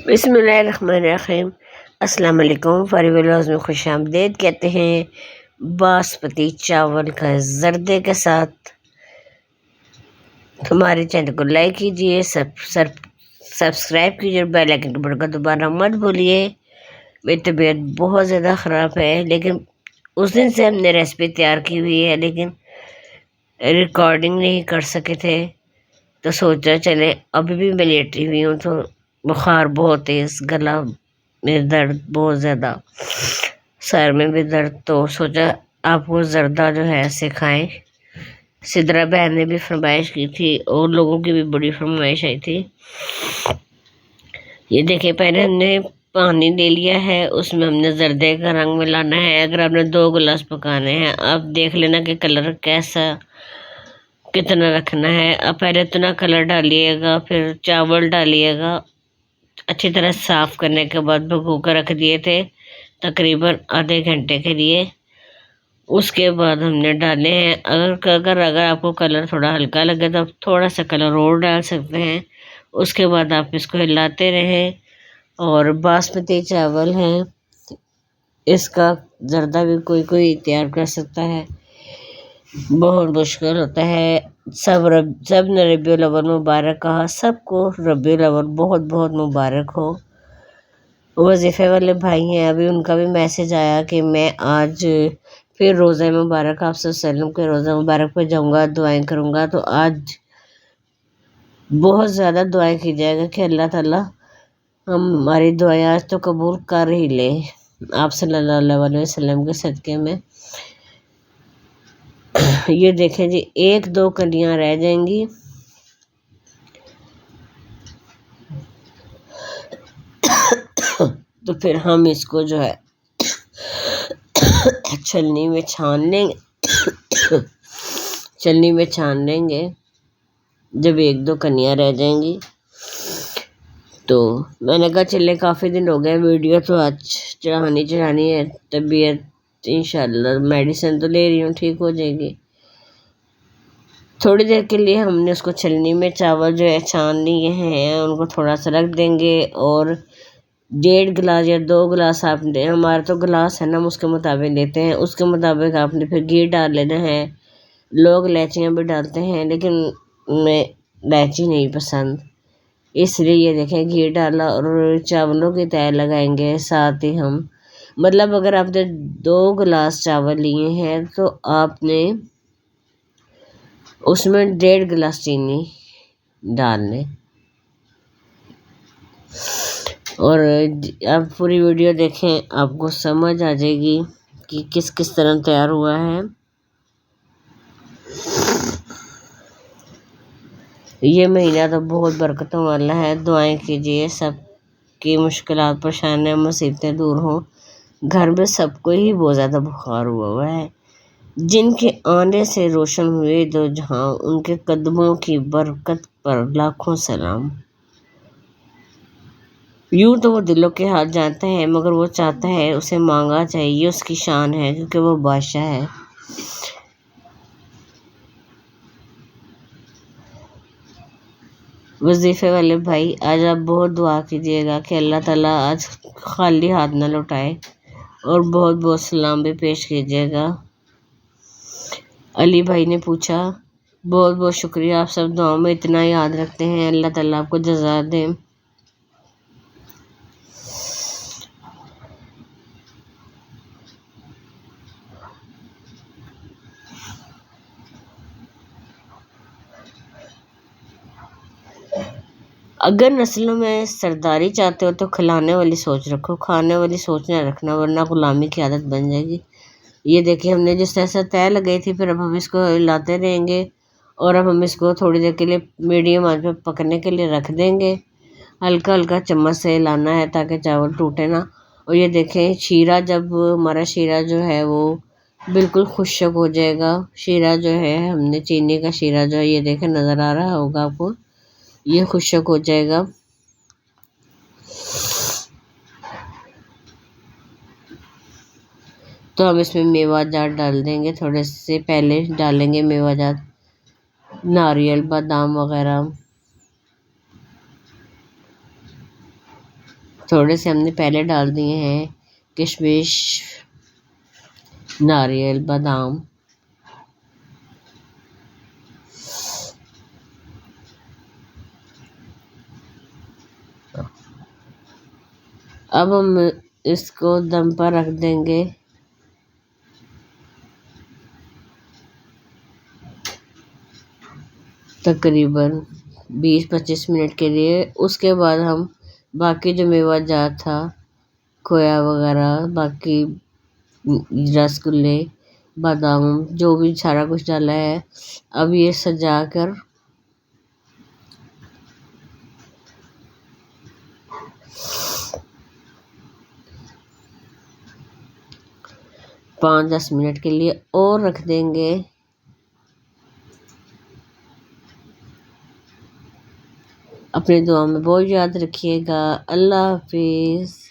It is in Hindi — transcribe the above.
बिस्मिल्लाहिर्रहमानिर्रहीम। अस्सलाम वालेकुम। फारी व्लॉग्स में खुश आमदीद कहते हैं। बासमती चावल का जर्दे के साथ हमारे चैनल को लाइक कीजिए, सब्सक्राइब कीजिए और बेल आइकन को बटन दोबारा मत भूलिए। मेरी तबीयत बहुत ज़्यादा ख़राब है, लेकिन उस दिन से हमने रेसिपी तैयार की हुई है, लेकिन रिकॉर्डिंग नहीं कर सके थे। तो सोचा चले, अभी भी मैं लेटी हुई हूँ तो बुखार बहुत तेज़, गला में दर्द बहुत ज़्यादा, सर में भी दर्द। तो सोचा आपको जर्दा जो है सिखाएं। सिद्रा बहन ने भी फरमाइश की थी और लोगों की भी बड़ी फरमाइश आई थी। ये देखिए, पहले हमने पानी ले लिया है, उसमें हमने जर्दे का रंग मिलाना है। अगर आपने 2 गिलास पकाने हैं, आप देख लेना कि कलर कैसा कितना रखना है। अब पहले इतना कलर डालिएगा, फिर चावल डालिएगा। अच्छी तरह साफ करने के बाद भिगो कर रख दिए थे तकरीबन आधे घंटे के लिए। उसके बाद हमने डाले हैं, अगर आपको कलर थोड़ा हल्का लगे तो आप थोड़ा सा कलर और डाल सकते हैं। उसके बाद आप इसको हिलाते रहें। और बासमती चावल हैं, इसका जर्दा भी कोई कोई तैयार कर सकता है, बहुत मुश्किल होता है। सब ने रबीउल अव्वल मुबारक कहा, सबको रबीउल अव्वल बहुत बहुत मुबारक हो। वजीफ़े वाले भाई हैं, अभी उनका भी मैसेज आया कि मैं आज फिर रोज़ा मुबारक आप सल्लम के रोज़ा मुबारक पे जाऊँगा, दुआएं करूँगा। तो आज बहुत ज़्यादा दुआएं की जाएगा कि अल्लाह ताला हमारी दुआएं आज तो कबूल कर ही ले, आप सल्लल्लाहु अलैहि वसल्लम के सदक़े में। ये देखें जी, 1-2 कलियां रह जाएंगी। तो फिर हम इसको जो है छलनी में छान लेंगे। छलनी में छान लेंगे जब 1-2 कलियां रह जाएंगी। तो मैंने कहा चले, काफ़ी दिन हो गए वीडियो, तो आज चढ़ानी है। तबीयत इंशाल्लाह, मेडिसिन तो ले रही हूँ, ठीक हो जाएगी। थोड़ी देर के लिए हमने उसको छलनी में चावल जो है छान लिए हैं, उनको थोड़ा सा रख देंगे। और 1.5 गिलास या 2 गिलास आपने, हमारा तो गिलास है ना, हम उसके मुताबिक लेते हैं, उसके मुताबिक आपने फिर घी डाल लेना है। लोग इलायचियाँ भी डालते हैं, लेकिन मैं इलायची नहीं पसंद, इसलिए ये देखें घी डाला। और चावलों की तय लगाएंगे साथ ही हम, मतलब अगर आपने 2 गिलास चावल लिए हैं तो आपने उसमें 1.5 गिलास चीनी डालने। और आप पूरी वीडियो देखें, आपको समझ आ जाएगी कि किस किस तरह तैयार हुआ है। ये महीना तो बहुत बरकतों वाला है। दुआएं कीजिए सब की मुश्किलात, परेशानियाँ, मुसीबतें दूर हों। घर में सबको ही बहुत ज़्यादा बुखार हुआ है। जिनके आने से रोशन हुए दो जहां, उनके कदमों की बरकत पर लाखों सलाम। यूं तो वो दिलों के हाथ जानता है, मगर वो चाहता है उसे मांगा जाए, ये उसकी शान है, क्योंकि वो बादशाह है। वजीफे वाले भाई, आज आप बहुत दुआ कीजिएगा कि अल्लाह ताला आज खाली हाथ न लौटाए, और बहुत बहुत सलाम भी पेश कीजिएगा। अली भाई ने पूछा, बहुत बहुत शुक्रिया, आप सब दुआओं में इतना याद रखते हैं, अल्लाह ताला आपको जज़ा दे। अगर नस्लों में सरदारी चाहते हो तो खिलाने वाली सोच रखो, खाने वाली सोच न रखना, वरना गुलामी की आदत बन जाएगी। ये देखिए, हमने जिस तरह से तय लगाई थी, फिर अब हम इसको हिलाते रहेंगे। और अब हम इसको थोड़ी देर के लिए मीडियम आंच पे पकने के लिए रख देंगे। हल्का हल्का चम्मच से हिलाना है ताकि चावल टूटे ना। और ये देखें, शीरा, जब हमारा शीरा जो है वो बिल्कुल खुश्क हो जाएगा, शीरा जो है, हमने चीनी का शीरा जो है, ये देखें नज़र आ रहा होगा आपको, ये खुश्क हो जाएगा। तो हम इसमें मेवा जात डाल देंगे, थोड़े से पहले डालेंगे मेवा जात, नारियल, बादाम वगैरह। थोड़े से हमने पहले डाल दिए हैं किशमिश, नारियल, बादाम। अब हम इसको दम पर रख देंगे तकरीबन 20-25 मिनट के लिए। उसके बाद हम बाकी जो मेवा जात था, खोया वगैरह, बाकी रसगुल्ले, बादाम, जो भी सारा कुछ डाला है, अब ये सजा कर 5-10 मिनट के लिए और रख देंगे। अपनी दुआ में बहुत याद रखिएगा। अल्लाह हाफिज़।